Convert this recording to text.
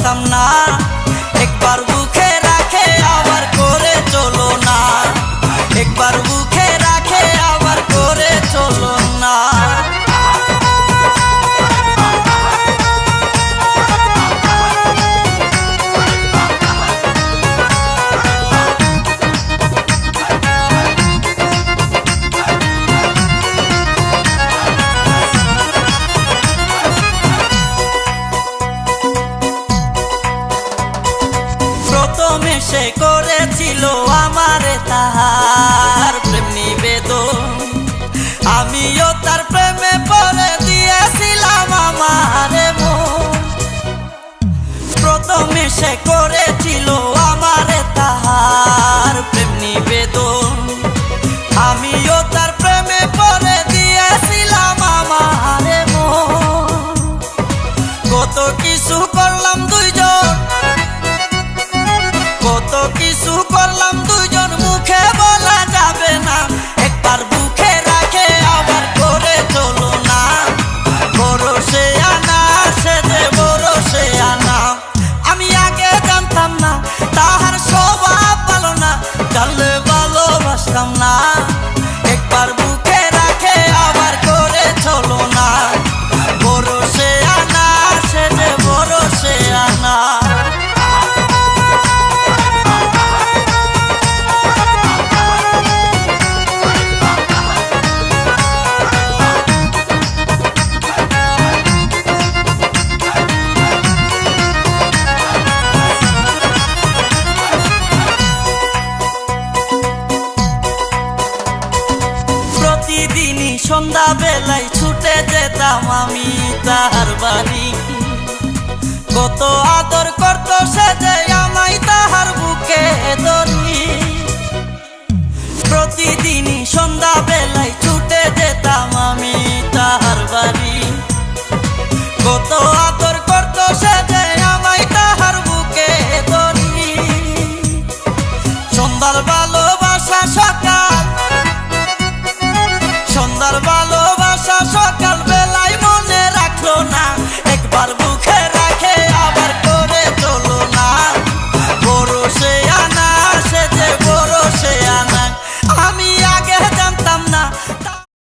ভালোবাসতাম না। একবার বুকে রাখে আবার করে চলো না, একবার বুকে রাখে আবার করে চলো না। প্রথমে সে করেছিল আমারে তাহার প্রেম নিবেদন, আমিও তার প্রেমে পড়ে দিয়েছিলাম আমারে মন। প্রথমে সে করেছিল আমারে তাহার প্রেম নিবেদন, আমিও তার প্রেমে পড়ে দিয়েছিলাম আমারে মন। কত কিছু করলাম দুইজন, কত কিছু করলাম দুইজন, মুখে বলা যাবে না। একবার বুকে রাখে আবার করে চলো না, ভরসে আনা সে যে ভরসে আনা। আমি আগে জানতাম না তাহার স্বভাব ভালো না, জানলে ভালোবাসতাম না। একবার বুকে রাখে আবার করে চলো না, ভরসে আনা সে যে ভরসে আনা। প্রতিদিনই সন্ধ্যা বেলায় ছুটে যেতাম আমি তার বাড়ি, কত আদর করতো সে যে